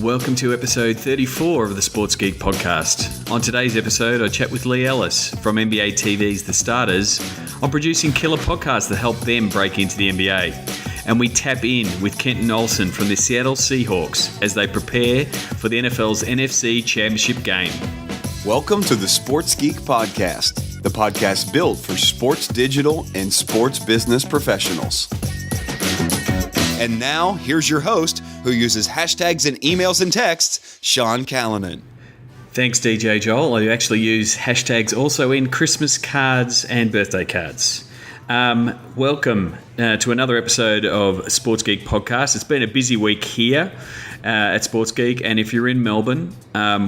Welcome to episode 34 of the Sports Geek podcast. On today's episode, I chat with Leigh Ellis from NBA TV's The Starters on producing killer podcasts that help them break into the NBA. And we tap in with Kenton Olsen from the Seattle Seahawks as they prepare for the NFL's NFC Championship game. Welcome to the Sports Geek podcast, the podcast built for sports digital and sports business professionals. And now, here's your host, who uses hashtags in emails and texts, Sean Callanan. Thanks, DJ Joel. I actually use hashtags also in Christmas cards and birthday cards. Welcome to another episode of Sports Geek Podcast. It's been a busy week here at Sports Geek, and if you're in Melbourne,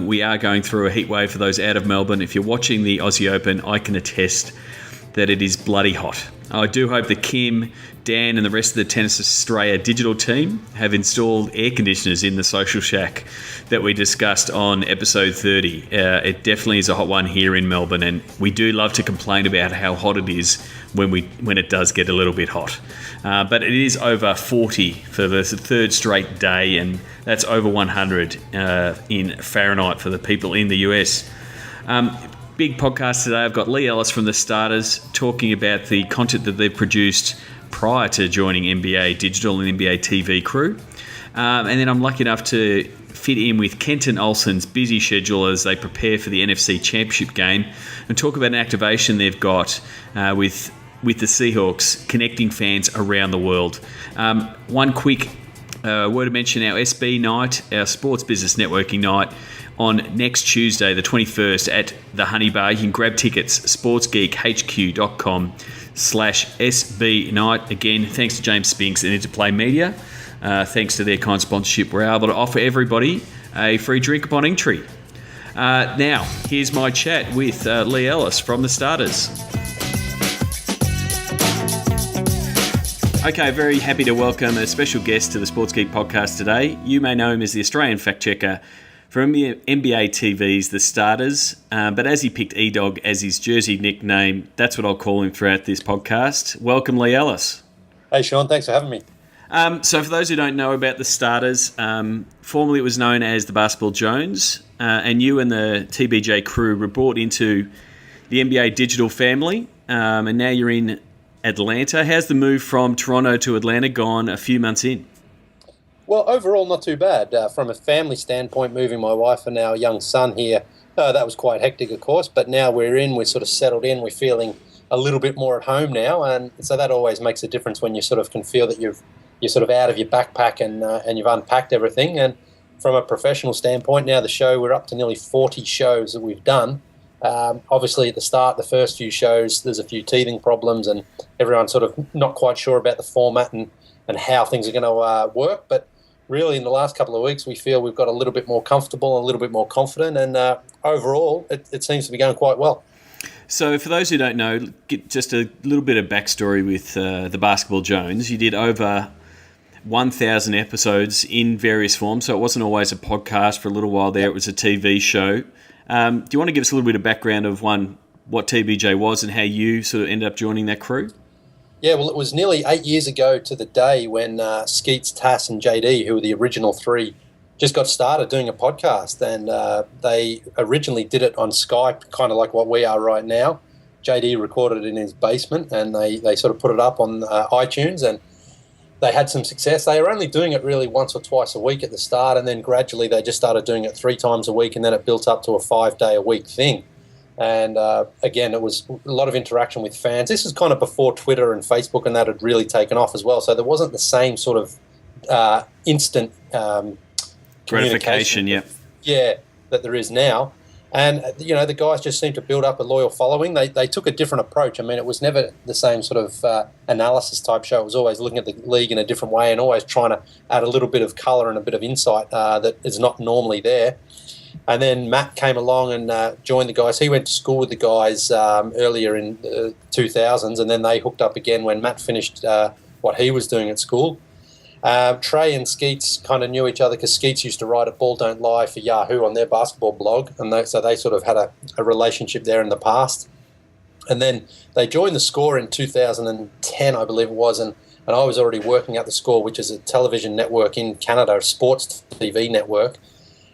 we are going through a heat wave for those out of Melbourne. If you're watching the Aussie Open, I can attest that it is bloody hot. I do hope that Kim, Dan and the rest of the Tennis Australia digital team have installed air conditioners in the social shack that we discussed on episode 30. It definitely is a hot one here in Melbourne, and we do love to complain about how hot it is when it does get a little bit hot. But it is over 40 for the third straight day, and that's over 100 in Fahrenheit for the people in the US. Big podcast today. I've got Leigh Ellis from The Starters talking about the content that they've produced prior to joining NBA Digital and NBA TV crew. And then I'm lucky enough to fit in with Kenton Olsen's busy schedule as they prepare for the NFC Championship game and talk about an activation they've got with the Seahawks connecting fans around the world. One quick word to mention, our SB night, our Sports Business Networking night, on next Tuesday, the 21st at the Honey Bar. You can grab tickets, sportsgeekhq.com/SB night. Again, thanks to James Spinks and Interplay Media. Thanks to their kind sponsorship, we're able to offer everybody a free drink upon entry. Now, here's my chat with Leigh Ellis from The Starters. Okay, very happy to welcome a special guest to the Sports Geek podcast today. You may know him as the Australian fact checker from NBA TV's The Starters, but as he picked E-Dog as his jersey nickname, that's what I'll call him throughout this podcast. Welcome, Leigh Ellis. Hey, Sean, thanks for having me. So for those who don't know about The Starters, formerly it was known as the Basketball Jones, and you and the TBJ crew were brought into the NBA Digital family, and now you're in Atlanta. How's the move from Toronto to Atlanta gone a few months in? Well, overall, not too bad. From a family standpoint, moving my wife and our young son here, that was quite hectic, of course, but now we're sort of settled in, we're feeling a little bit more at home now, and so that always makes a difference when you sort of can feel that you're sort of out of your backpack and you've unpacked everything. And from a professional standpoint, now the show, we're up to nearly 40 shows that we've done. Obviously, at the start, the first few shows, there's a few teething problems and everyone's sort of not quite sure about the format and how things are going to work, but really, in the last couple of weeks, we feel we've got a little bit more comfortable and a little bit more confident, and overall, it seems to be going quite well. So for those who don't know, just a little bit of backstory with the Basketball Jones. You did over 1,000 episodes in various forms, so it wasn't always a podcast for a little while there. It was a TV show. Do you want to give us a little bit of background of, what TBJ was and how you sort of ended up joining that crew? Yeah, well, it was nearly 8 years ago to the day when Skeets, Tass and JD, who were the original three, just got started doing a podcast. And they originally did it on Skype, kind of like what we are right now. JD recorded it in his basement, and they sort of put it up on iTunes, and they had some success. They were only doing it really once or twice a week at the start, and then gradually they just started doing it 3 times a week, and then it built up to a 5-day-a-week thing. And again, it was a lot of interaction with fans. This is kind of before Twitter and Facebook and that had really taken off as well. So there wasn't the same sort of instant gratification, that there is now. And, the guys just seemed to build up a loyal following. They took a different approach. I mean, it was never the same sort of analysis type show. It was always looking at the league in a different way and always trying to add a little bit of colour and a bit of insight that is not normally there. And then Matt came along and joined the guys. He went to school with the guys earlier in the 2000s, and then they hooked up again when Matt finished what he was doing at school. Trey and Skeets kind of knew each other because Skeets used to write at Ball Don't Lie for Yahoo on their basketball blog, and so they sort of had a relationship there in the past. And then they joined The Score in 2010, I believe it was, and and I was already working at The Score, which is a television network in Canada, a sports TV network.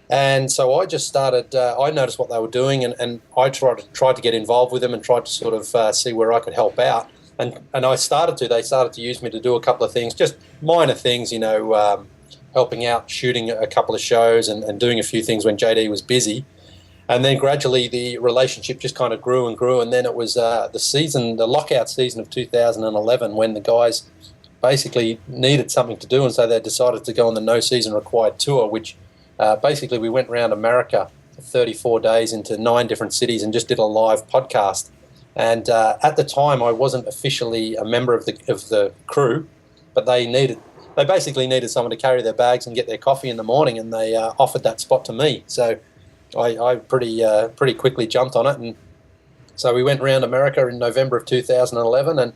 And so I just started, I noticed what they were doing, and I tried to get involved with them and tried to sort of see where I could help out. And they started to use me to do a couple of things, just minor things, helping out, shooting a couple of shows and doing a few things when JD was busy. And then gradually the relationship just kind of grew and grew. And then it was the lockout season of 2011, when the guys basically needed something to do. And so they decided to go on the No Season Required tour, which basically we went around America for 34 days into 9 different cities and just did a live podcast. And at the time, I wasn't officially a member of the crew, but they basically needed someone to carry their bags and get their coffee in the morning, and they offered that spot to me. So I pretty quickly jumped on it, and so we went around America in November of 2011. And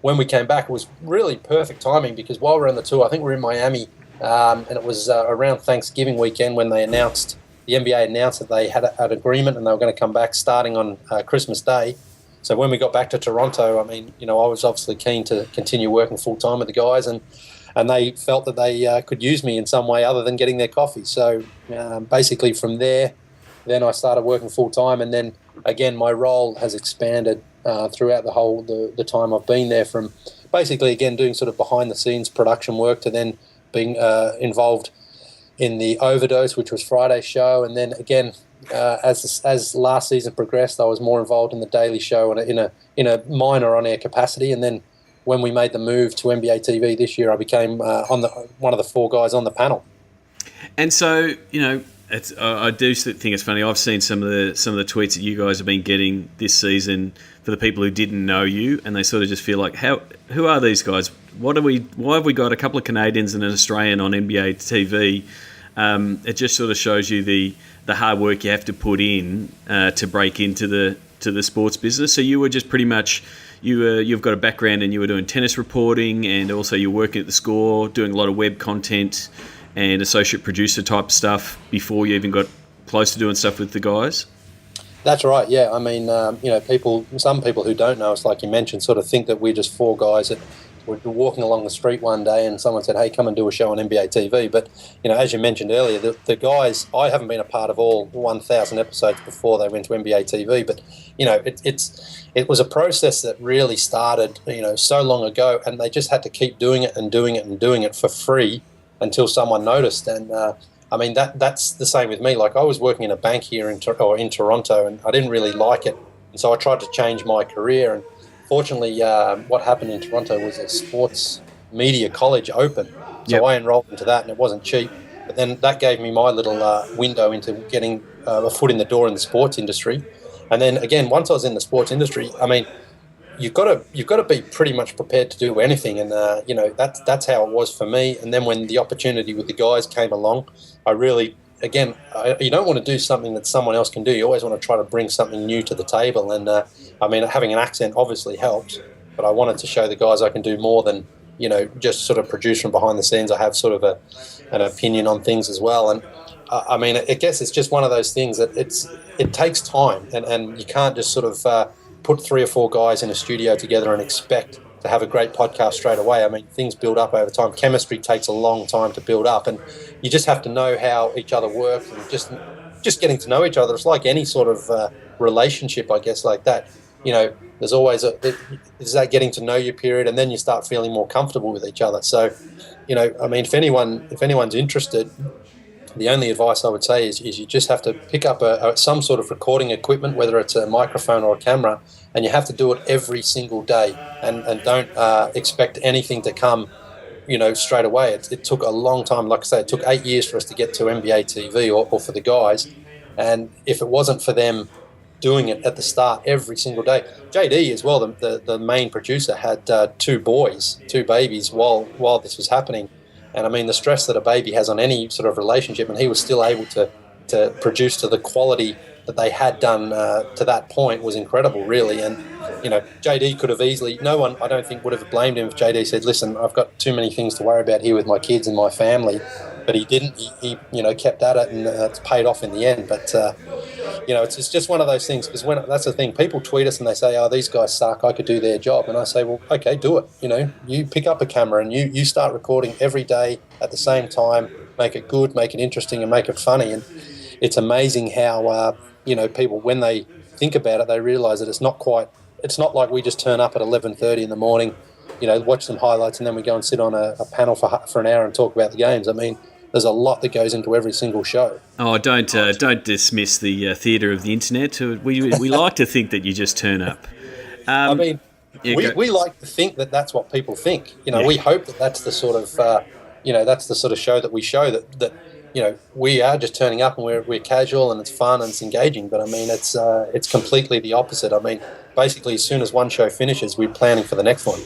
when we came back, it was really perfect timing, because while we were on the tour, I think we were in Miami, and it was around Thanksgiving weekend when the NBA announced that they had an agreement and they were going to come back starting on Christmas Day. So when we got back to Toronto, I mean, I was obviously keen to continue working full time with the guys, and they felt that they could use me in some way other than getting their coffee. So basically from there, then I started working full time, and then again my role has expanded throughout the time I've been there, from basically again doing sort of behind the scenes production work to then being involved in the Overdose, which was Friday's show, and then again. As last season progressed, I was more involved in the Daily Show in a minor on-air capacity, and then when we made the move to NBA TV this year, I became one of the 4 guys on the panel. And so, I do think it's funny. I've seen some of the tweets that you guys have been getting this season for the people who didn't know you, and they sort of just feel like, who are these guys? Why have we got a couple of Canadians and an Australian on NBA TV? It just sort of shows you the hard work you have to put in to break into the sports business. So you were just pretty much you've got a background, and you were doing tennis reporting, and also you're working at The Score, doing a lot of web content and associate producer type stuff before you even got close to doing stuff with the guys. That's right. Yeah, I mean, some people who don't know us, like you mentioned, sort of think that we're just 4 guys that were walking along the street one day and someone said, hey, come and do a show on NBA TV. But, as you mentioned earlier, the guys, I haven't been a part of all 1,000 episodes before they went to NBA TV. But, it was a process that really started, so long ago, and they just had to keep doing it and doing it and doing it for free until someone noticed. And, that's the same with me. Like, I was working in a bank here in Toronto, and I didn't really like it. And so I tried to change my career, and fortunately, what happened in Toronto was a sports media college open. So yep. I enrolled into that, and it wasn't cheap. But then that gave me my little window into getting a foot in the door in the sports industry. And then again, once I was in the sports industry, I mean, you've got to be pretty much prepared to do anything, and that's how it was for me. And then when the opportunity with the guys came along, I really. Again, you don't want to do something that someone else can do. You always want to try to bring something new to the table. And, having an accent obviously helps, but I wanted to show the guys I can do more than, just sort of produce from behind the scenes. I have sort of an opinion on things as well. And, I guess it's just one of those things that it takes time, and you can't just sort of put 3 or 4 guys in a studio together and expect to have a great podcast straight away. I mean, things build up over time. Chemistry takes a long time to build up, and you just have to know how each other works, and just getting to know each other. It's like any sort of relationship, I guess, like that. There's always there's that getting to know you period, and then you start feeling more comfortable with each other. So, if anyone's interested, the only advice I would say is you just have to pick up some sort of recording equipment, whether it's a microphone or a camera, and you have to do it every single day, and don't expect anything to come, straight away. It took a long time. Like I say, it took 8 years for us to get to NBA TV or for the guys, and if it wasn't for them doing it at the start every single day. JD as well, the main producer, had 2 babies while this was happening. And the stress that a baby has on any sort of relationship, and he was still able to produce to the quality that they had done to that point was incredible, really. And, JD could have easily, no one, I don't think, would have blamed him if JD said, listen, I've got too many things to worry about here with my kids and my family. but he didn't. He kept at it, and it's paid off in the end. But it's just one of those things, because that's the thing. People tweet us and they say, "Oh, these guys suck. I could do their job." And I say, "Well, okay, do it. You pick up a camera and you start recording every day at the same time. Make it good, make it interesting, and make it funny." And it's amazing how people, when they think about it, they realise that it's not like we just turn up at 11:30 in the morning, watch some highlights, and then we go and sit on a panel for an hour and talk about the games. I mean, there's a lot that goes into every single show. Oh, don't dismiss the theatre of the internet. We like to think that you just turn up. We like to think that that's what people think. We hope that that's the sort of that's the sort of show that we show, that we are just turning up and we're casual and it's fun and it's engaging. But I mean, it's completely the opposite. I mean, basically, as soon as one show finishes, we're planning for the next one.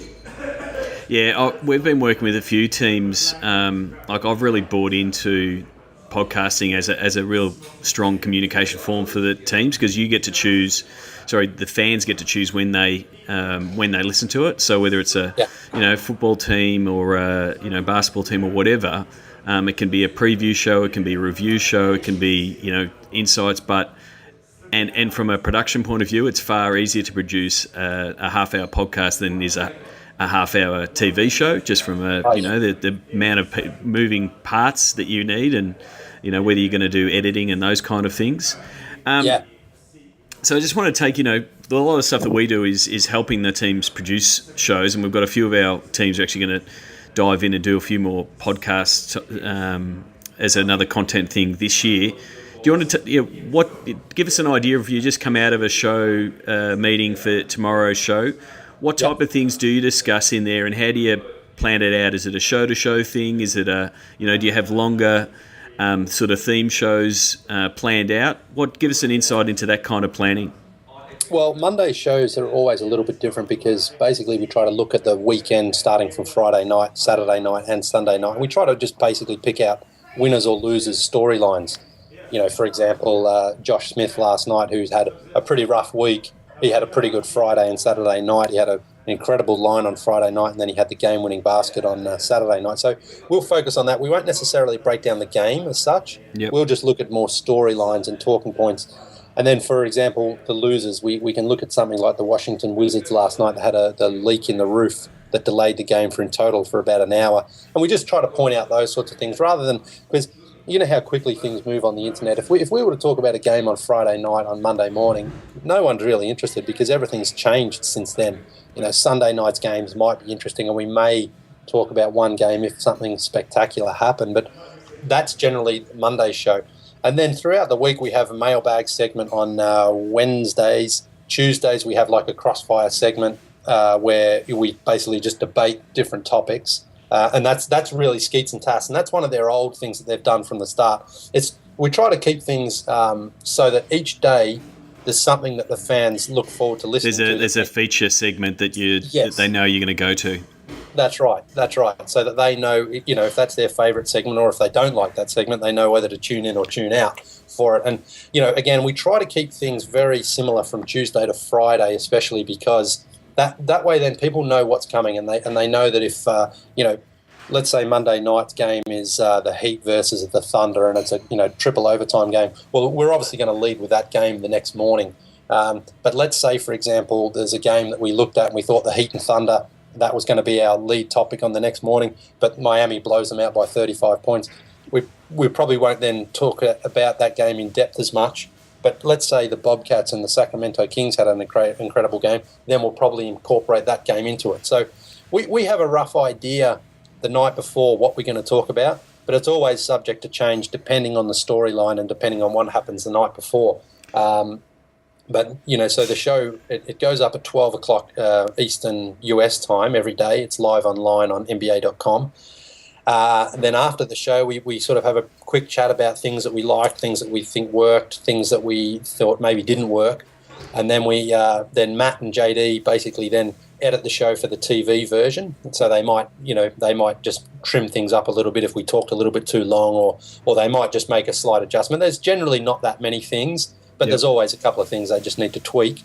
Yeah, we've been working with a few teams. I've really bought into podcasting as a real strong communication form for the teams, because you get to choose. The fans get to choose when they listen to it. So whether it's a football team or a basketball team or whatever, it can be a preview show, it can be a review show, it can be insights. But and from a production point of view, it's far easier to produce a half-hour podcast than is a half-hour TV show, just from the amount of moving parts that you need, and whether you're going to do editing and those kind of things. So I just want to take, a lot of the stuff that we do is helping the teams produce shows, and we've got a few of our teams are actually going to dive in and do a few more podcasts as another content thing this year. Do you want to give us an idea, if you just come out of a show meeting for tomorrow's show, what type of things do you discuss in there, and how do you plan it out? Is it a show-to-show thing? Is it do you have longer sort of theme shows planned out? Give us an insight into that kind of planning. Well, Monday shows are always a little bit different, because basically we try to look at the weekend starting from Friday night, Saturday night and Sunday night. We try to just basically pick out winners or losers storylines. For example, Josh Smith last night, who's had a pretty rough week, he had a pretty good Friday and Saturday night. He had an incredible line on Friday night, and then he had the game-winning basket on Saturday night. So we'll focus on that. We won't necessarily break down the game as such. Yep. We'll just look at more storylines and talking points. And then, for example, the losers, we can look at something like the Washington Wizards last night that had the leak in the roof that delayed the game in total for about an hour. And we just try to point out those sorts of things, rather than, because you know how quickly things move on the internet. If we were to talk about a game on Friday night, on Monday morning, no one's really interested, because everything's changed since then. Sunday night's games might be interesting, and we may talk about one game if something spectacular happened, but that's generally Monday's show. And then throughout the week, we have a mailbag segment on Wednesdays. Tuesdays, we have like a crossfire segment where we basically just debate different topics. And that's really Skeets and Tass, and that's one of their old things that they've done from the start. We try to keep things so that each day there's something that the fans look forward to listening to. There's a feature segment that that they know you're going to go to. That's right. So that they know, if that's their favourite segment, or if they don't like that segment, they know whether to tune in or tune out for it. And, again, we try to keep things very similar from Tuesday to Friday, especially because that way then people know what's coming, and they know that if, let's say Monday night's game is the Heat versus the Thunder, and it's a triple overtime game. Well, we're obviously going to lead with that game the next morning. But let's say, for example, there's a game that we looked at and we thought the Heat and Thunder, that was going to be our lead topic on the next morning, but Miami blows them out by 35 points. We probably won't then talk about that game in depth as much. But let's say the Bobcats and the Sacramento Kings had an incredible game, then we'll probably incorporate that game into it. So we have a rough idea the night before what we're going to talk about, but it's always subject to change depending on the storyline and depending on what happens the night before. But, so the show, it goes up at 12 o'clock Eastern US time every day. It's live online on NBA.com. Then after the show, we sort of have a quick chat about things that we liked, things that we think worked, things that we thought maybe didn't work. And then then Matt and JD basically then edit the show for the TV version. So they might just trim things up a little bit if we talked a little bit too long, or they might just make a slight adjustment. There's generally not that many things, but there's always a couple of things they just need to tweak.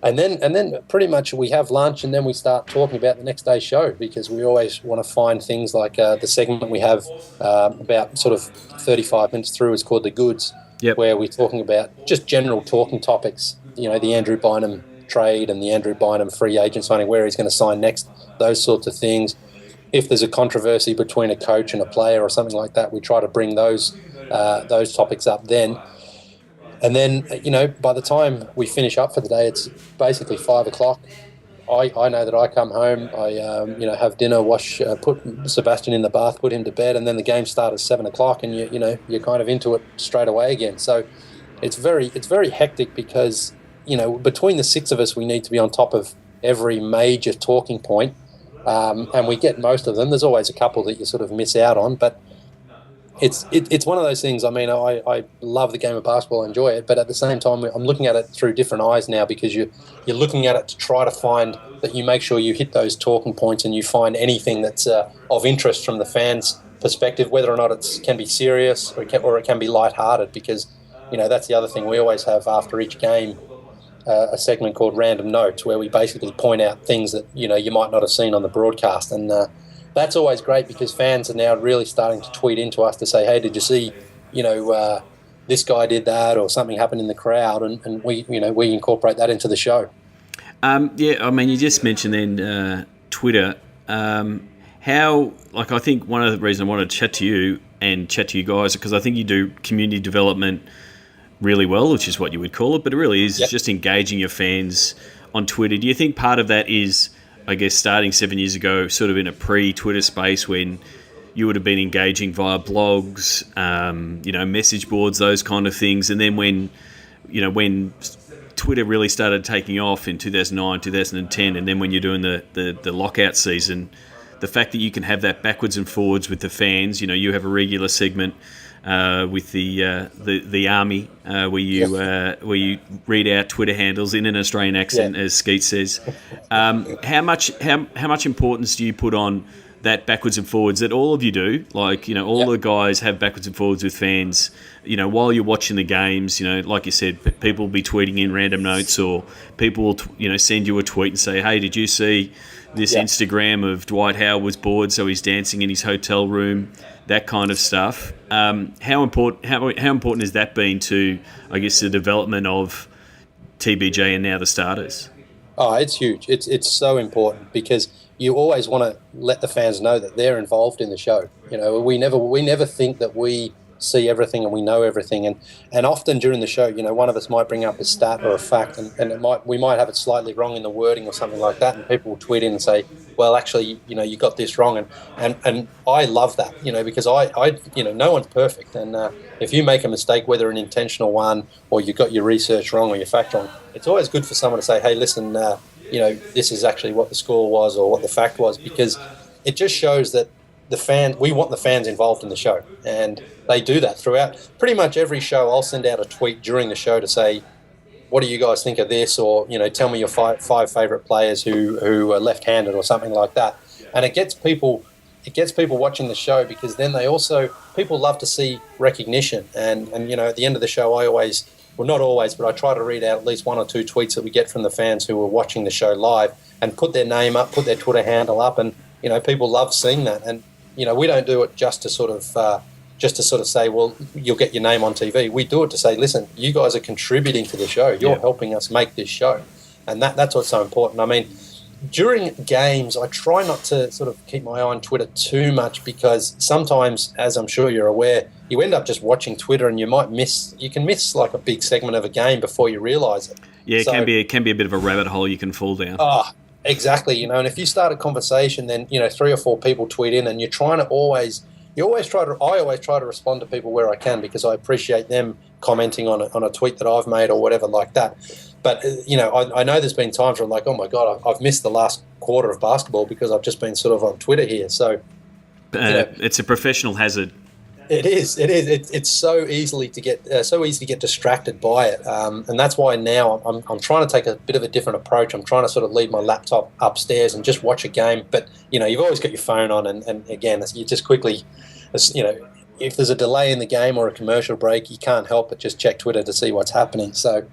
And then pretty much we have lunch, and then we start talking about the next day's show, because we always want to find things like the segment we have about sort of 35 minutes through is called The Goods, where we're talking about just general talking topics, the Andrew Bynum trade and the Andrew Bynum free agent signing, where he's going to sign next, those sorts of things. If there's a controversy between a coach and a player or something like that, we try to bring those topics up then. And then, by the time we finish up for the day, it's basically 5 o'clock. I know that I come home, I have dinner, put Sebastian in the bath, put him to bed, and then the game starts at 7 o'clock, and you're kind of into it straight away again. So it's very hectic, because between the six of us, we need to be on top of every major talking point, and we get most of them. There's always a couple that you sort of miss out on, but it's one of those things. I mean, I love the game of basketball, I enjoy it, but at the same time, I'm looking at it through different eyes now, because you're looking at it to try to find that you make sure you hit those talking points and you find anything that's of interest from the fans' perspective, whether or not it can be serious or it can be lighthearted, because that's the other thing. We always have after each game a segment called Random Notes, where we basically point out things that you might not have seen on the broadcast, and that's always great, because fans are now really starting to tweet into us to say, hey, did you see, this guy did that, or something happened in the crowd, and we incorporate that into the show. You just mentioned then Twitter. I think one of the reasons I wanted to chat to you and chat to you guys, because I think you do community development really well, which is what you would call it, but it really is just engaging your fans on Twitter. Do you think part of that is, I guess, starting 7 years ago, sort of in a pre-Twitter space, when you would have been engaging via blogs, message boards, those kind of things, and then when Twitter really started taking off in 2009, 2010, and then when you're doing the lockout season, the fact that you can have that backwards and forwards with the fans, you have a regular segment with the army where you read out Twitter handles in an Australian accent, as Skeet says. How much importance do you put on that backwards and forwards that all of you do? Like, all the guys have backwards and forwards with fans. While you're watching the games, like you said, people will be tweeting in random notes, or people will send you a tweet and say, hey, did you see this Instagram of Dwight Howard was bored, so he's dancing in his hotel room? That kind of stuff. How important has that been to, I guess, the development of TBJ and now the starters? Oh, it's huge. It's so important, because you always want to let the fans know that they're involved in the show. We never think that we see everything and we know everything, and often during the show, one of us might bring up a stat or a fact, and we might have it slightly wrong in the wording or something like that, and people will tweet in and say, well, actually, you got this wrong, and I love that, because I no one's perfect, and if you make a mistake, whether an intentional one or you got your research wrong or your fact wrong, it's always good for someone to say, hey, listen, this is actually what the score was or what the fact was, because it just shows that we want the fans involved in the show, and they do that throughout pretty much every show. I'll send out a tweet during the show to say, what do you guys think of this? Or, tell me your five favourite players who are left-handed or something like that. And it gets people watching the show, because then people love to see recognition. And at the end of the show, not always, but I try to read out at least one or two tweets that we get from the fans who are watching the show live, and put their name up, put their Twitter handle up, and, people love seeing that. And, we don't do it just to sort of say, well, you'll get your name on TV. We do it to say, listen, you guys are contributing to the show. You're helping us make this show. And that's what's so important. I mean, during games, I try not to sort of keep my eye on Twitter too much, because sometimes, as I'm sure you're aware, you end up just watching Twitter and you can miss like a big segment of a game before you realise it. Yeah, it can be a bit of a rabbit hole you can fall down. Oh, exactly. And if you start a conversation, then, 3 or 4 people tweet in, and you're trying to I always try to respond to people where I can, because I appreciate them commenting on a tweet that I've made or whatever like that. But, I know there's been times where I'm like, oh my God, I've missed the last quarter of basketball because I've just been sort of on Twitter here. So it's a professional hazard. It is. It's so easy to get distracted by it, and that's why now I'm trying to take a bit of a different approach. I'm trying to sort of leave my laptop upstairs and just watch a game. But you've always got your phone on, and again, you just quickly, if there's a delay in the game or a commercial break, you can't help but just check Twitter to see what's happening. So,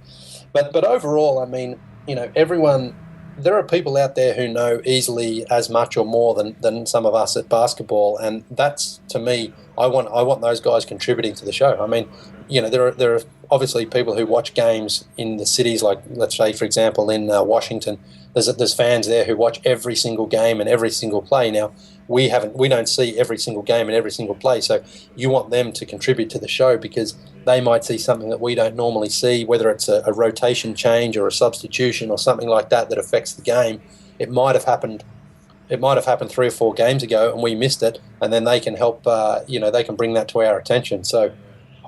but overall, I mean, everyone. There are people out there who know easily as much or more than some of us at basketball, and that's, to me, I want those guys contributing to the show. I mean, there are obviously people who watch games in the cities, like, let's say, for example, in Washington. There's fans there who watch every single game and every single play. Now, we don't see every single game and every single play, so you want them to contribute to the show because they might see something that we don't normally see, whether it's a rotation change or a substitution or something like that affects the game. It might have happened 3 or 4 games ago and we missed it, and then they can help. They can bring that to our attention. So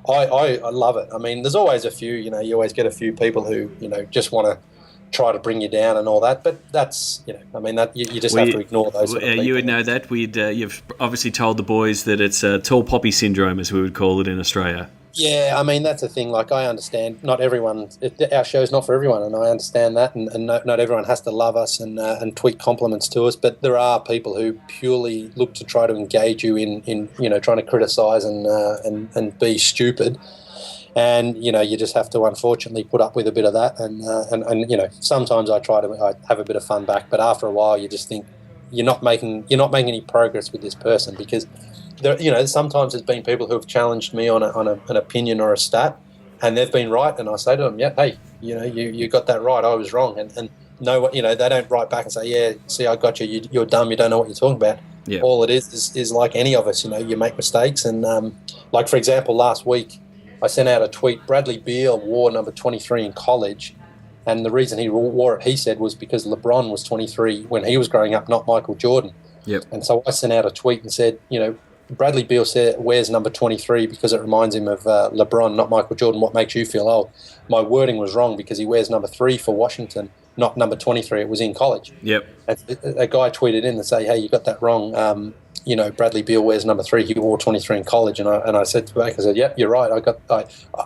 I love it. I mean, there's always a few. You always get a few people who just want to try to bring you down and all that, but that's that you just have to ignore those sort of people. You would know that. You've obviously told the boys that it's tall poppy syndrome, as we would call it in Australia. Yeah, I mean, that's the thing. Like, I understand not everyone, our show's not for everyone, and I understand that, and not everyone has to love us and tweet compliments to us, but there are people who purely look to try to engage you in trying to criticise and be stupid. And you just have to unfortunately put up with a bit of that, and sometimes I have a bit of fun back, but after a while you just think you're not making any progress with this person, because sometimes there's been people who have challenged me on an opinion or a stat, and they've been right, and I say to them, yeah, hey, you got that right, I was wrong, and no, they don't write back and say, yeah, see, I got you, you're dumb, you don't know what you're talking about. Yeah. All it is like any of us, you make mistakes, and like, for example, last week I sent out a tweet. Bradley Beal wore number 23 in college, and the reason he wore it, he said, was because LeBron was 23 when he was growing up, not Michael Jordan. Yep. And so I sent out a tweet and said, Bradley Beal wears number 23 because it reminds him of LeBron, not Michael Jordan. What makes you feel old? My wording was wrong because he wears number 3 for Washington, not number 23. It was in college. Yep. And a guy tweeted in and say, hey, you got that wrong. Bradley Beal wears number 3. He wore 23 in college, and I said back, I said, "Yep, you're right.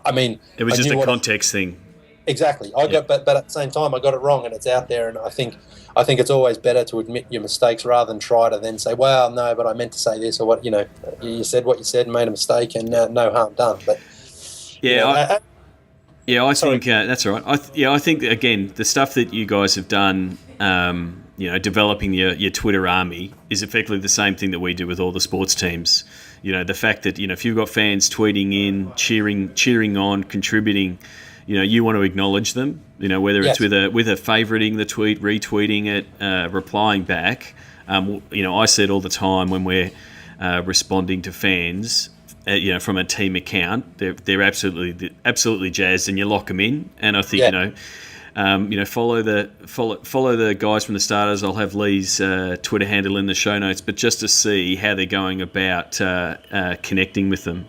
I mean, it was just a context thing." Exactly. But at the same time, I got it wrong, and it's out there. And I think it's always better to admit your mistakes rather than try to then say, "Well, no, but I meant to say this," or what. You said what you said and made a mistake, and no harm done. But I think that's all right. I think again, the stuff that you guys have done. Developing your Twitter army is effectively the same thing that we do with all the sports teams. The fact that, if you've got fans tweeting in, cheering on, contributing, you want to acknowledge them, whether it's with a favoriting the tweet, retweeting it, replying back. I said all the time when we're responding to fans, from a team account, they're absolutely jazzed, and you lock them in. And I think, follow the guys from the starters. I'll have Leigh's Twitter handle in the show notes, but just to see how they're going about connecting with them.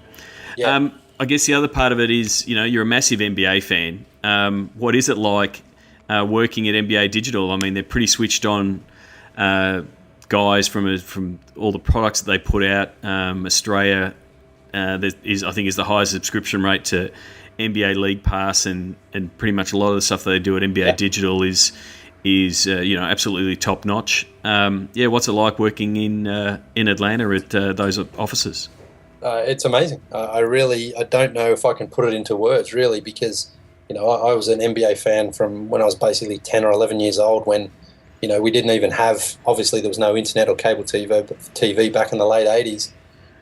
Yeah. I guess the other part of it is, you're a massive NBA fan. What is it like working at NBA Digital? I mean, they're pretty switched on guys from all the products that they put out. Australia, I think, is the highest subscription rate to NBA League Pass, and pretty much a lot of the stuff that they do at NBA Digital is absolutely top notch. What's it like working in Atlanta at those offices? It's amazing. I don't know if I can put it into words, really, because I was an NBA fan from when I was basically 10 or 11 years old, when we didn't even have, obviously there was no internet or cable TV back in the late 80s.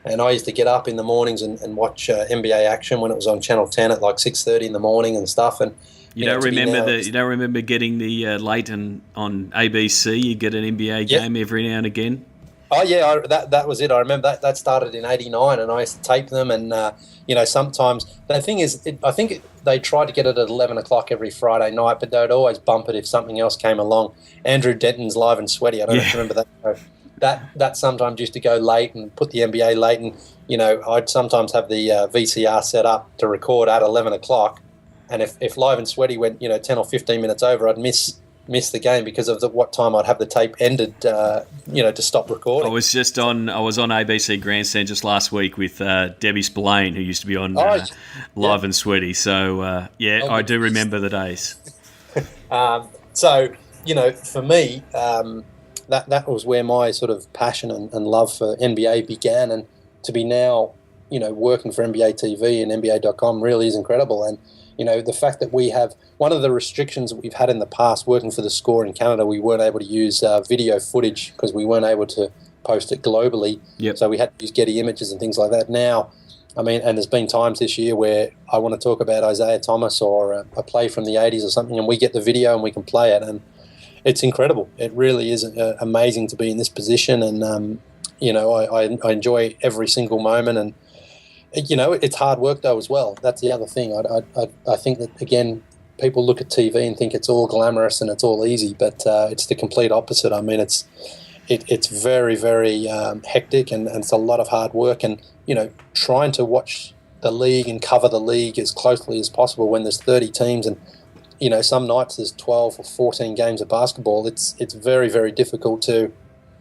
And I used to get up in the mornings and watch NBA action when it was on Channel 10 at like 6:30 in the morning and stuff. And you don't remember getting the late on ABC. You get an NBA game every now and again. Oh yeah, that was it. I remember that started in '89, and I used to tape them. And sometimes the thing is, I think they tried to get it at 11 o'clock every Friday night, but they'd always bump it if something else came along. Andrew Denton's Live and Sweaty. I don't know if you remember that. That sometimes used to go late and put the NBA late, and I'd sometimes have the VCR set up to record at 11 o'clock, and if Live and Sweaty went 10 or 15 minutes over, I'd miss the game because of what time I'd have the tape ended to stop recording. I was on ABC Grandstand just last week with Debbie Spillane, who used to be on Live and Sweaty, so I do remember the days. For me, that was where my sort of passion and love for NBA began, and to be now working for NBA TV and NBA.com really is incredible. And, the fact that we have one of the restrictions that we've had in the past working for the Score in Canada, we weren't able to use video footage because we weren't able to post it globally. Yep. So we had to use Getty Images and things like that. Now, and there's been times this year where I want to talk about Isaiah Thomas or a play from the 80s or something, and we get the video and we can play it. And it's incredible. It really is amazing to be in this position. And, I enjoy every single moment. And, it's hard work, though, as well. That's the other thing. I think that, again, people look at TV and think it's all glamorous and it's all easy, but it's the complete opposite. I mean, it's very, very hectic and it's a lot of hard work. And, trying to watch the league and cover the league as closely as possible when there's 30 teams and, some nights there's 12 or 14 games of basketball. It's very, very difficult to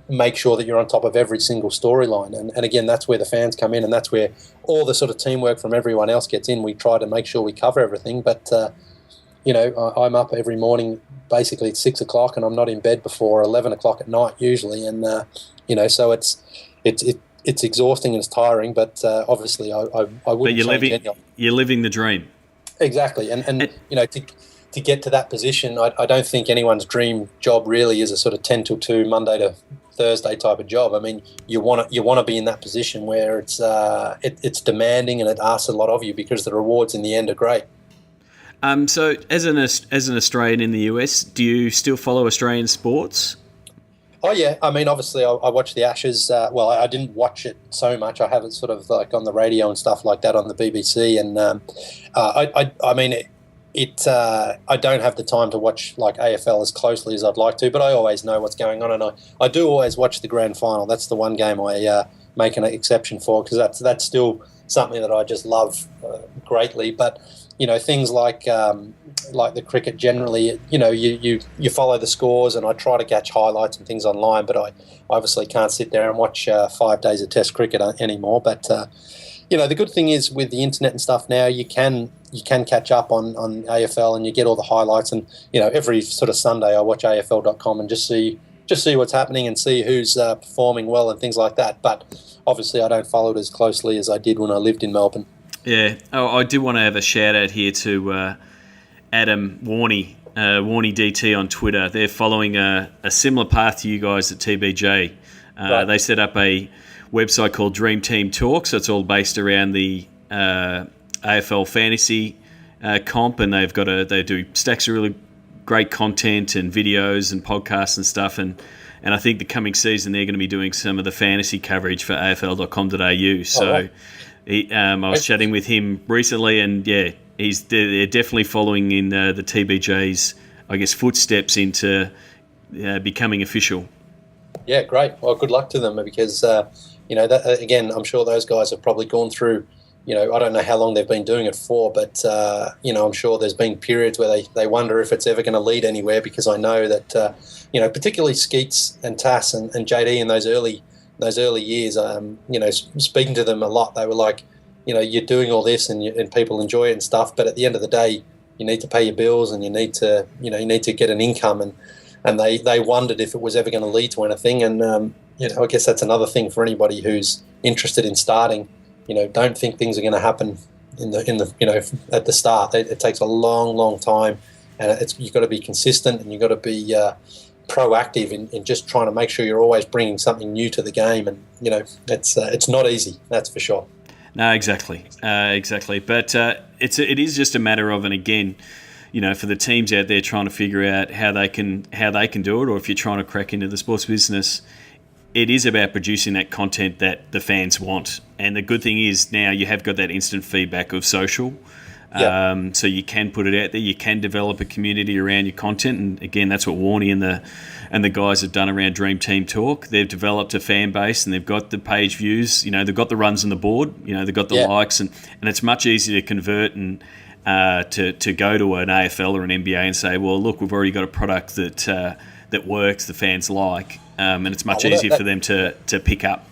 make sure that you're on top of every single storyline. And again, that's where the fans come in and that's where all the sort of teamwork from everyone else gets in. We try to make sure we cover everything. But, I'm up every morning basically at 6 o'clock and I'm not in bed before 11 o'clock at night usually. And, so it's exhausting and it's tiring, but obviously I wouldn't But you're living the dream. Exactly. And to get to that position, I don't think anyone's dream job really is a sort of 10 till 2, Monday to Thursday type of job. I mean, you want to be in that position where it's demanding and it asks a lot of you because the rewards in the end are great. So as an Australian in the US, do you still follow Australian sports? Oh, yeah. I mean, obviously, I watched the Ashes. I didn't watch it so much. I have it sort of like on the radio and stuff like that on the BBC. And I don't have the time to watch like AFL as closely as I'd like to, but I always know what's going on. And I do always watch the grand final. That's the one game I make an exception for because that's still something that I just love greatly. But, things like the cricket generally, you follow the scores and I try to catch highlights and things online, but I obviously can't sit there and watch 5 days of Test cricket anymore. But, the good thing is with the internet and stuff now, you can catch up on AFL and you get all the highlights. And, every sort of Sunday I watch AFL.com and just see what's happening and see who's performing well and things like that. But obviously I don't follow it as closely as I did when I lived in Melbourne. Yeah. Oh, I do want to have a shout out here to Adam Warney, Warney DT on Twitter. They're following a similar path to you guys at TBJ. Right. They set up a website called Dream Team Talk, so it's all based around the AFL fantasy comp, and they do stacks of really great content and videos and podcasts and stuff, and I think the coming season they're going to be doing some of the fantasy coverage for AFL.com.au. So I was chatting with him recently, and yeah, they're definitely following in the TBJ's, I guess, footsteps into becoming official. Yeah, great. Well, good luck to them because that, again, I'm sure those guys have probably gone through. I don't know how long they've been doing it for, but I'm sure there's been periods where they wonder if it's ever going to lead anywhere because I know that particularly Skeets and Tass and JD in those early years, speaking to them a lot, they were like, you're doing all this and people enjoy it and stuff, but at the end of the day, you need to pay your bills and you need to get an income and they wondered if it was ever going to lead to anything. And I guess that's another thing for anybody who's interested in starting. Don't think things are going to happen in the at the start. It takes a long, long time, and you've got to be consistent and you've got to be proactive in just trying to make sure you're always bringing something new to the game. And it's not easy, that's for sure. No, exactly. But it is just a matter of, and again, for the teams out there trying to figure out how they can do it, or if you're trying to crack into the sports business, it is about producing that content that the fans want. And the good thing is now you have got that instant feedback of social. Yep. So you can put it out there. You can develop a community around your content. And again, that's what Warney and the guys have done around Dream Team Talk. They've developed a fan base and they've got the page views. They've got the runs on the board. They've got the likes. And it's much easier to convert and to go to an AFL or an NBA and say, well, look, we've already got a product that works, the fans like. And it's much easier for them to pick up.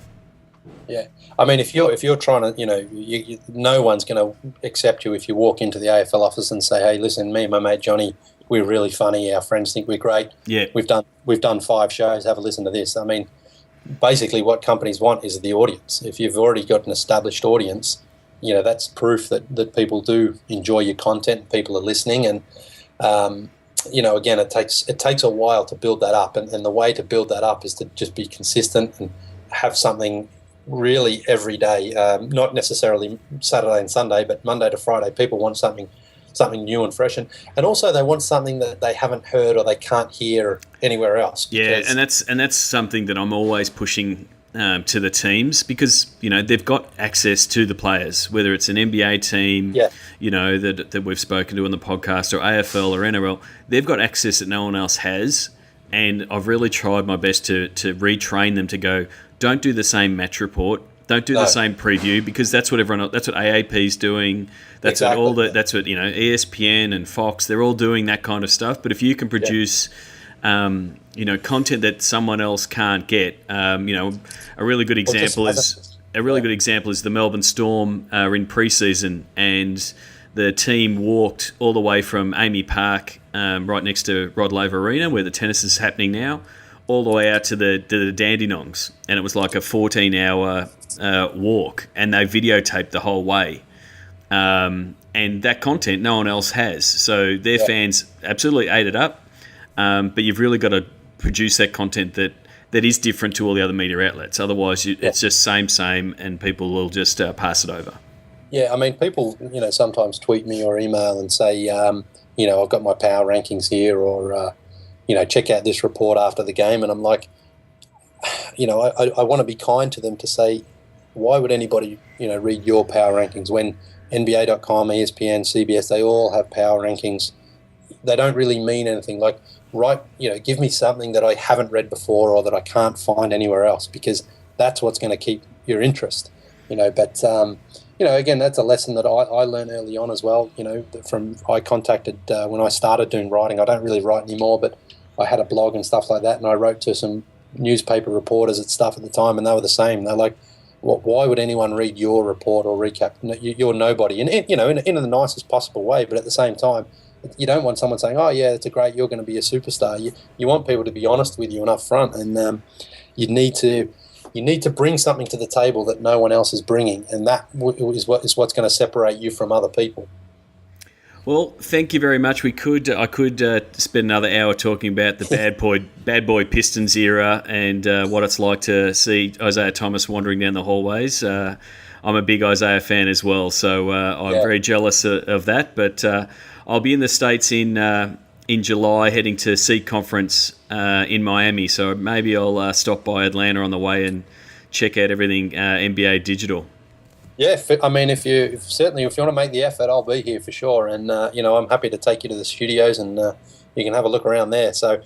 Yeah, I mean, if you're trying to, no one's going to accept you if you walk into the AFL office and say, "Hey, listen, me and my mate Johnny, we're really funny. Our friends think we're great. Yeah, we've done 5 shows. Have a listen to this." I mean, basically what companies want is the audience. If you've already got an established audience, that's proof that people do enjoy your content, people are listening, and again, it takes a while to build that up, and the way to build that up is to just be consistent and have something really every day, not necessarily Saturday and Sunday, but Monday to Friday. People want something new and fresh, and also they want something that they haven't heard or they can't hear anywhere else. Yeah, and that's something that I'm always pushing to the teams, because they've got access to the players, whether it's an NBA team, that we've spoken to on the podcast, or AFL or NRL. They've got access that no one else has, and I've really tried my best to retrain them to go, don't do the same match report. Don't do the same preview, because that's what AAP's doing. That's exactly. That's what ESPN and Fox, they're all doing that kind of stuff. But if you can produce content that someone else can't get, a really good example is the Melbourne Storm are in preseason, and the team walked all the way from Amy Park, right next to Rod Laver Arena, where the tennis is happening now, all the way out to the Dandenongs, and it was like a 14-hour walk, and they videotaped the whole way. And that content no one else has, so their fans absolutely ate it up. But you've really got to produce that content that is different to all the other media outlets. Otherwise, it's just same, and people will just pass it over. Yeah, I mean, people, sometimes tweet me or email and say, I've got my power rankings here, or, check out this report after the game. And I'm like, I want to be kind to them to say, why would anybody, read your power rankings when NBA.com, ESPN, CBS, they all have power rankings? They don't really mean anything. Like, give me something that I haven't read before or that I can't find anywhere else, because that's what's going to keep your interest. But again, that's a lesson that I learned early on as well. I contacted when I started doing writing. I don't really write anymore, but I had a blog and stuff like that, and I wrote to some newspaper reporters and stuff at the time, and they were the same. They're like, why would anyone read your report or recap? You're nobody, and in the nicest possible way. But at the same time, you don't want someone saying, "Oh yeah, it's great, you're going to be a superstar." You want people to be honest with you and upfront, and you need to bring something to the table that no one else is bringing, and that is what's going to separate you from other people. Well, thank you very much. I could spend another hour talking about the bad boy Pistons era and what it's like to see Isaiah Thomas wandering down the hallways. I'm a big Isaiah fan as well, so I'm very jealous of that. But I'll be in the States in July, heading to Seed Conference in Miami. So maybe I'll stop by Atlanta on the way and check out everything NBA digital. Yeah, I mean, if you want to make the effort, I'll be here for sure. And I'm happy to take you to the studios, and you can have a look around there. So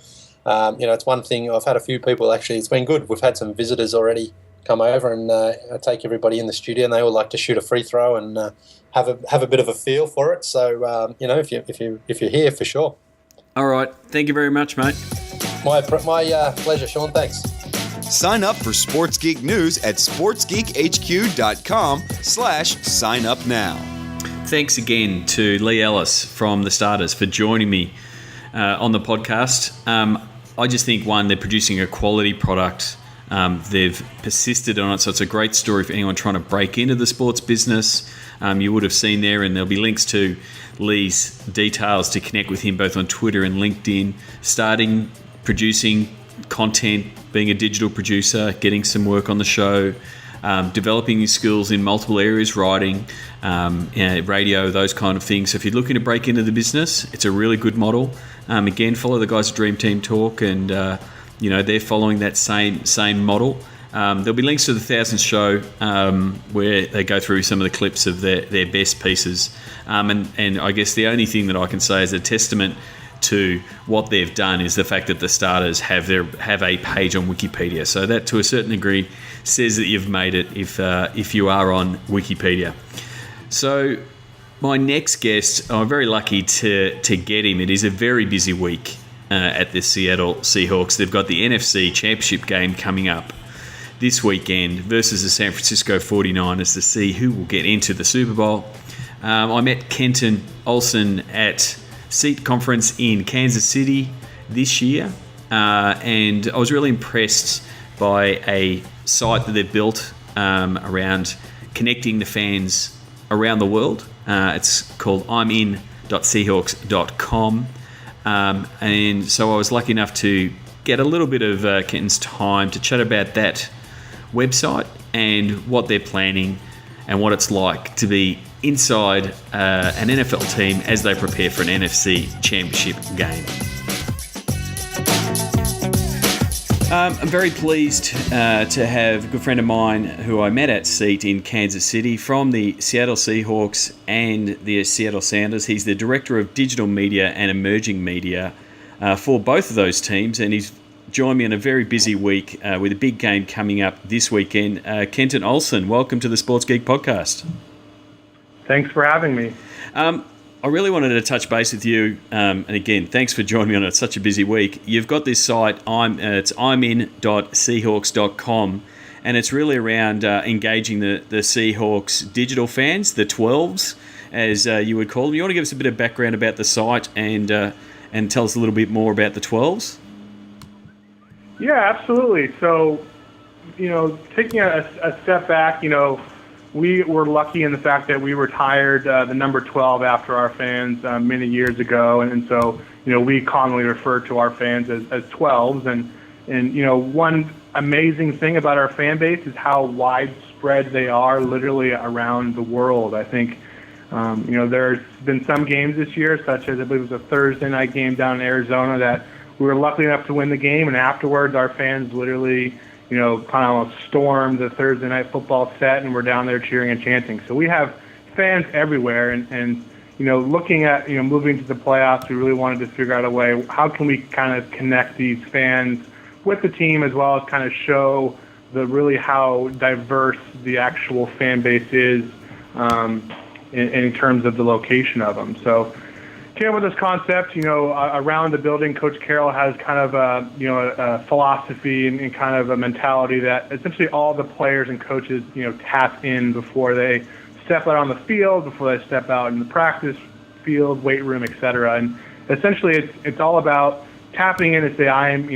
it's one thing. I've had a few people actually. It's been good. We've had some visitors already come over, and I take everybody in the studio, and they all like to shoot a free throw and have a bit of a feel for it. So if you're here, for sure. All right, thank you very much, mate. My pleasure, Sean. Thanks. Sign up for Sports Geek News at sportsgeekhq.com/sign up now. Thanks again to Leigh Ellis from The Starters for joining me on the podcast. I just think, one, they're producing a quality product. They've persisted on it, so it's a great story for anyone trying to break into the sports business. You would have seen there, and there'll be links to Leigh's details to connect with him both on Twitter and LinkedIn, starting producing content, being a digital producer, getting some work on the show, developing your skills in multiple areas, writing, radio, those kind of things. So if you're looking to break into the business, it's a really good model. Again, follow the guys at Dream Team Talk, and they're following that same model. There'll be links to the Thousands Show where they go through some of the clips of their best pieces. And I guess the only thing that I can say is a testament to what they've done is the fact that the Starters have a page on Wikipedia. So that, to a certain degree, says that you've made it if you are on Wikipedia. So my next guest, I'm very lucky to get him. It is a very busy week at the Seattle Seahawks. They've got the NFC Championship game coming up this weekend versus the San Francisco 49ers to see who will get into the Super Bowl. I met Kenton Olsen at Seat Conference in Kansas City this year, and I was really impressed by a site that they've built around connecting the fans around the world. It's called imin.seahawks.com. And so I was lucky enough to get a little bit of Kenton's time to chat about that website and what they're planning and what it's like to be inside an NFL team as they prepare for an NFC Championship game. I'm very pleased to have a good friend of mine who I met at SEAT in Kansas City from the Seattle Seahawks and the Seattle Sounders. He's the Director of Digital Media and Emerging Media for both of those teams, and he's joined me on a very busy week with a big game coming up this weekend. Kenton Olsen, welcome to the Sports Geek Podcast. Thanks for having me. I really wanted to touch base with you, and again, thanks for joining me on such a busy week. You've got this site, it's imin.seahawks.com, and it's really around engaging the Seahawks digital fans, the 12s, as you would call them. You want to give us a bit of background about the site and tell us a little bit more about the 12s? Yeah, absolutely. So, taking a step back, we were lucky in the fact that we retired the number 12 after our fans many years ago, and so we commonly refer to our fans as 12s. And one amazing thing about our fan base is how widespread they are, literally around the world. I think there's been some games this year, such as I believe it was a Thursday night game down in Arizona, that we were lucky enough to win the game, and afterwards our fans literally kind of almost stormed the Thursday night football set, and we're down there cheering and chanting. So we have fans everywhere, and looking at moving to the playoffs, we really wanted to figure out a way, how can we kind of connect these fans with the team, as well as kind of show really how diverse the actual fan base is in terms of the location of them. So came up with this concept, around the building. Coach Carroll has kind of a philosophy and kind of a mentality that essentially all the players and coaches, tap in before they step out on the field, before they step out in the practice field, weight room, etc. And essentially it's all about tapping in and say, I am,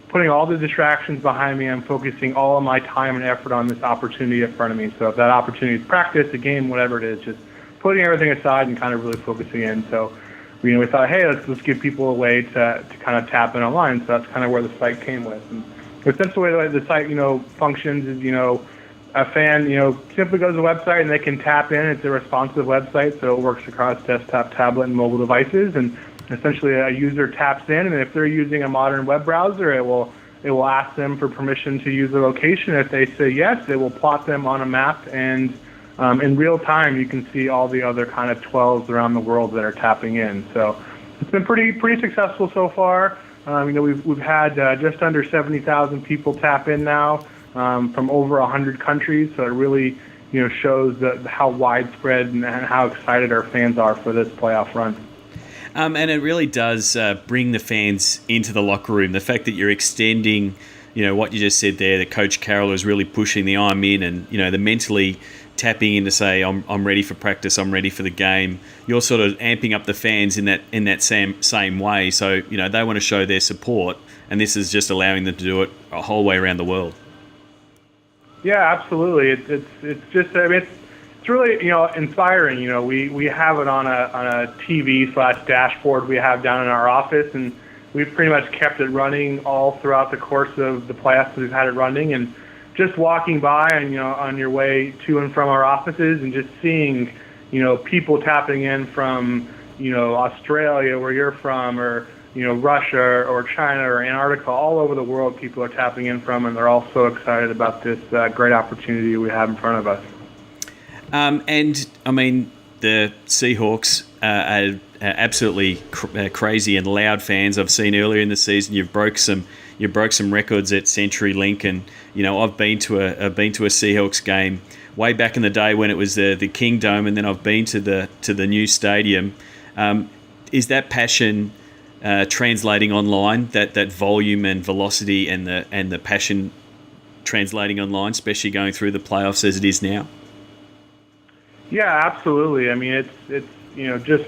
putting all the distractions behind me. I'm focusing all of my time and effort on this opportunity in front of me. So if that opportunity is practice, a game, whatever it is, just putting everything aside and kind of really focusing in. So we thought, hey, let's give people a way to kind of tap in online. So that's kind of where the site came with. And essentially the way the site, functions is, a fan, simply goes to the website and they can tap in. It's a responsive website, so it works across desktop, tablet, and mobile devices. And essentially a user taps in, and if they're using a modern web browser, it will ask them for permission to use the location. If they say yes, it will plot them on a map, and in real time, you can see all the other kind of 12s around the world that are tapping in. So it's been pretty successful so far. We've had just under 70,000 people tap in now from over 100 countries. So it really shows how widespread and how excited our fans are for this playoff run. And it really does bring the fans into the locker room. The fact that you're extending, what you just said there, that Coach Carroll is really pushing the I'm in, and the mentally tapping in to say I'm ready for practice, I'm ready for the game. You're sort of amping up the fans in that same way. So they want to show their support, and this is just allowing them to do it a whole way around the world. Yeah, absolutely. It's just it's really inspiring. We have it on a TV/dashboard we have down in our office, and we've pretty much kept it running all throughout the course of the playoffs. We've had it running, and just walking by and on your way to and from our offices, and just seeing people tapping in from Australia, where you're from, or Russia or China or Antarctica, all over the world people are tapping in from, and they're all so excited about this great opportunity we have in front of us. And I mean, the Seahawks are absolutely crazy and loud fans. I've seen earlier in the season you broke some records at CenturyLink, and I've been to a Seahawks game way back in the day when it was the Kingdome, and then I've been to the new stadium. Is that passion translating online? That volume and velocity and the passion translating online, especially going through the playoffs as it is now? Yeah, absolutely. I mean, it's just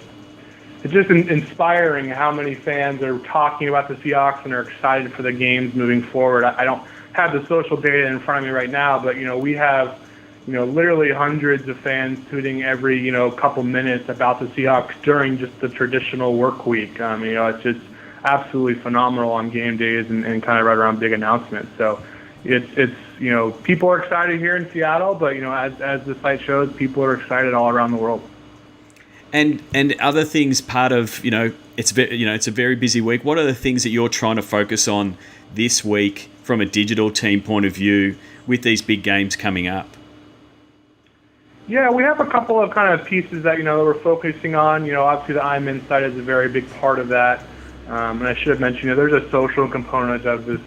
inspiring how many fans are talking about the Seahawks and are excited for the games moving forward. I don't have the social data in front of me right now, but we have literally hundreds of fans tweeting every couple minutes about the Seahawks during just the traditional work week. It's just absolutely phenomenal on game days and kind of right around big announcements. So it's people are excited here in Seattle, but as the site shows, people are excited all around the world. And other things, part of it's a very busy week. What are the things that you're trying to focus on this week from a digital team point of view with these big games coming up? Yeah, we have a couple of kind of pieces that we're focusing on. Obviously the I'm site is a very big part of that. And I should have mentioned, there's a social component of this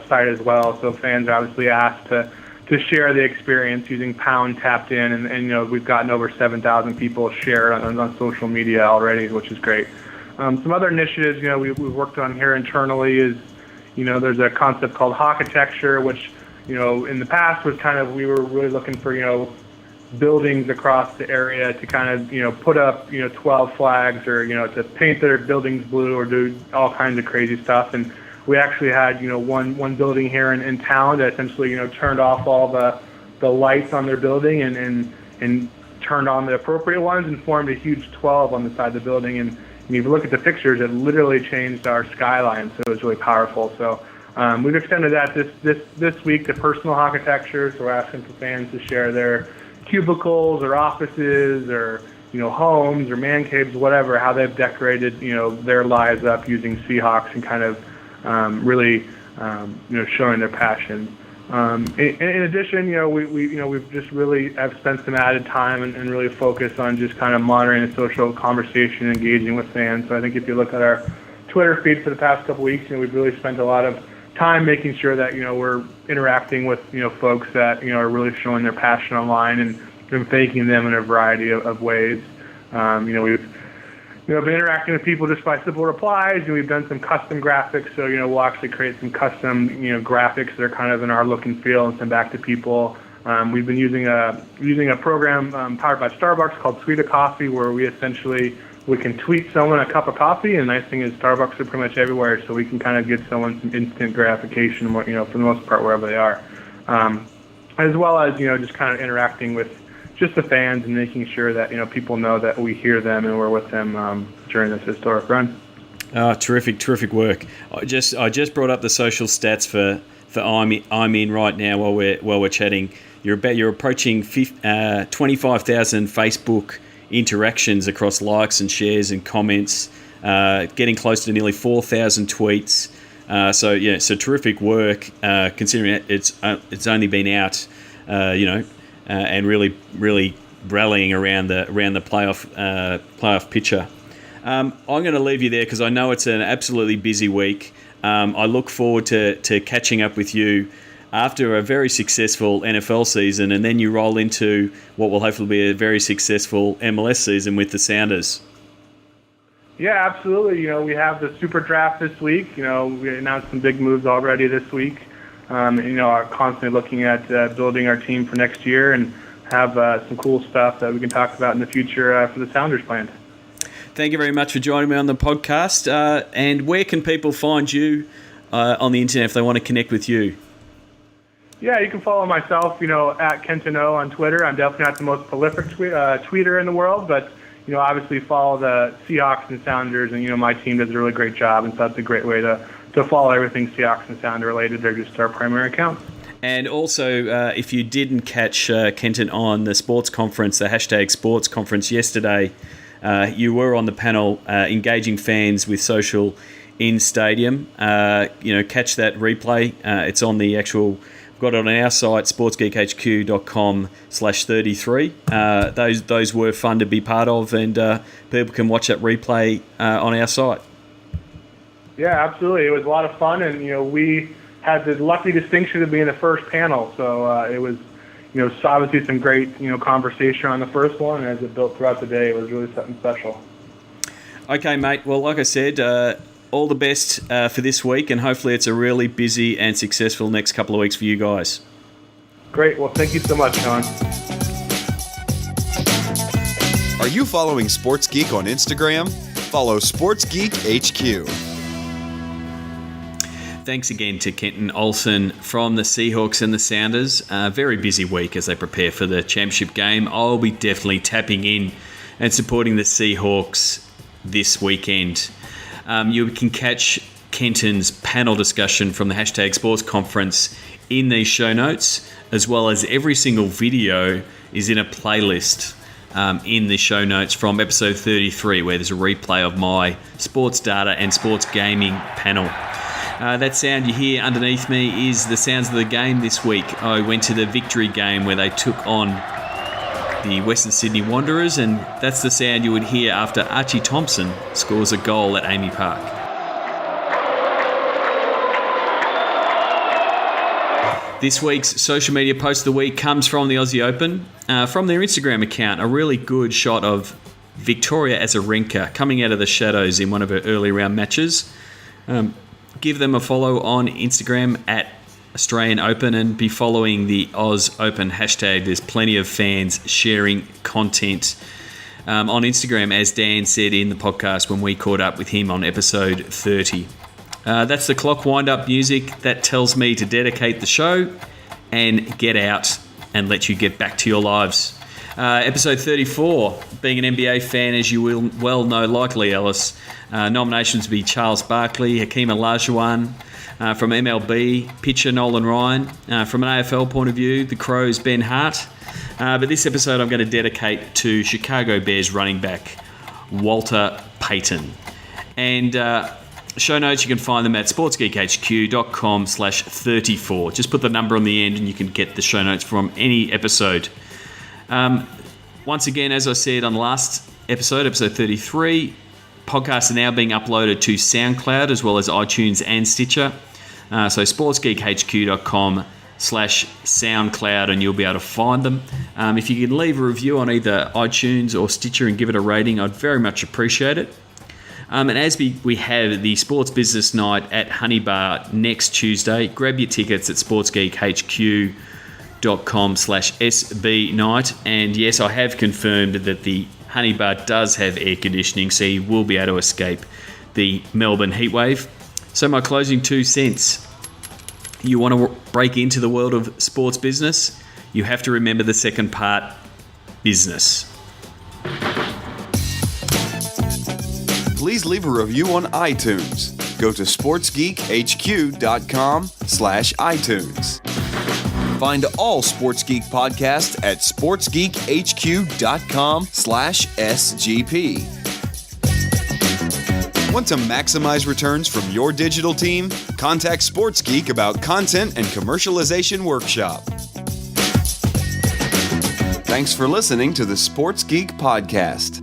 site as well. So fans are obviously asked to share the experience using Pound Tapped In, and we've gotten over 7,000 people share on social media already, which is great. Some other initiatives we've worked on here internally is there's a concept called Hawkitecture, which in the past was kind of, we were really looking for buildings across the area to kind of put up 12 flags or to paint their buildings blue or do all kinds of crazy stuff. And we actually had one building here in town that essentially turned off all the lights on their building and turned on the appropriate ones and formed a huge 12 on the side of the building. And if you look at the pictures, it literally changed our skyline, so it was really powerful. So we've extended that this week to personal Hawkitecture. So we're asking for fans to share their cubicles or offices or homes or man caves, whatever, how they've decorated their lives up using Seahawks and kind of really showing their passion. In addition, we've just really have spent some added time and really focused on just kind of monitoring the social conversation and engaging with fans. So I think if you look at our Twitter feed for the past couple weeks, we've really spent a lot of time making sure that we're interacting with folks that are really showing their passion online and thanking them in a variety of ways. We've been interacting with people just by simple replies, and we've done some custom graphics. So we'll actually create some custom graphics that are kind of in our look and feel and send back to people. We've been using a program powered by Starbucks called Sweet a Coffee, where we can tweet someone a cup of coffee, and the nice thing is Starbucks are pretty much everywhere, so we can kind of give someone some instant gratification, for the most part, wherever they are. As well as, just kind of interacting with just the fans and making sure that, people know that we hear them and we're with them during this historic run. Terrific work. I just brought up the social stats for I'm in right now while we're chatting. You're approaching 25,000 Facebook interactions across likes and shares and comments, getting close to nearly 4,000 tweets. So terrific work considering it's only been out, and really rallying around the playoff picture. I'm going to leave you there because I know it's an absolutely busy week. I look forward to catching up with you after a very successful NFL season, and then you roll into what will hopefully be a very successful MLS season with the Sounders. Yeah, absolutely. We have the Super Draft this week. We announced some big moves already this week. Are constantly looking at building our team for next year and have some cool stuff that we can talk about in the future for the Sounders planned. Thank you very much for joining me on the podcast. And where can people find you on the internet if they want to connect with you? Yeah, you can follow myself, at Kenton O on Twitter. I'm definitely not the most prolific tweeter in the world, but, obviously follow the Seahawks and Sounders, and, my team does a really great job, and so that's a great way to follow everything Seahawks and Sounder related. They're just our primary accounts. And also, if you didn't catch Kenton on the sports conference, the hashtag sports conference yesterday, you were on the panel engaging fans with social in stadium. Catch that replay. It's on the actual... Got it on our site, sportsgeekhq.com/33. Those were fun to be part of, and people can watch that replay on our site. Yeah, absolutely. It was a lot of fun, and we had the lucky distinction of being the first panel. So it was, obviously some great conversation on the first one, and as it built throughout the day, it was really something special. Okay, mate. Well, like I said, all the best for this week, and hopefully it's a really busy and successful next couple of weeks for you guys. Great. Well, thank you so much, Sean. Are you following Sports Geek on Instagram? Follow Sports Geek HQ. thanks again to Kenton Olsen from the Seahawks and the Sounders. Very busy week as they prepare for the championship game. I'll be definitely tapping in and supporting the Seahawks this weekend. You can catch Kenton's panel discussion from the Hashtag Sports Conference in these show notes, as well as every single video is in a playlist in the show notes from episode 33, where there's a replay of my sports data and sports gaming panel. That sound you hear underneath me is the sounds of the game this week. I went to the victory game where they took on the Western Sydney Wanderers, and that's the sound you would hear after Archie Thompson scores a goal at Amy Park. This week's social media post of the week comes from the Aussie Open, from their Instagram account. A really good shot of Victoria Azarenka coming out of the shadows in one of her early round matches. Give them a follow on Instagram at Australian Open and be following the Oz Open hashtag. There's plenty of fans sharing content on Instagram, as Dan said in the podcast when we caught up with him on episode 30. That's the clock wind-up music that tells me to dedicate the show and get out and let you get back to your lives. Episode 34, being an NBA fan, as you will well know, like Leigh Ellis, nominations would be Charles Barkley, Hakeem Olajuwon, from MLB, pitcher Nolan Ryan. From an AFL point of view, the Crows' Ben Hart. But this episode I'm going to dedicate to Chicago Bears running back Walter Payton. And show notes, you can find them at sportsgeekhq.com/34. Just put the number on the end and you can get the show notes from any episode. Once again, as I said on the last episode, episode 33, podcasts are now being uploaded to SoundCloud as well as iTunes and Stitcher. So sportsgeekhq.com/SoundCloud and you'll be able to find them. If you can leave a review on either iTunes or Stitcher and give it a rating, I'd very much appreciate it. And as we have the Sports Business Night at Honey Bar next Tuesday, grab your tickets at sportsgeekhq.com/SB night. And yes, I have confirmed that the Honey Bar does have air conditioning, so you will be able to escape the Melbourne heatwave. So my closing 2 cents. You want to break into the world of sports business, you have to remember the second part, business. Please leave a review on iTunes. Go to sportsgeekhq.com/iTunes. Find all Sports Geek podcasts at sportsgeekhq.com/SGP. Want to maximize returns from your digital team? Contact Sports Geek about content and commercialization workshop. Thanks for listening to the Sports Geek Podcast.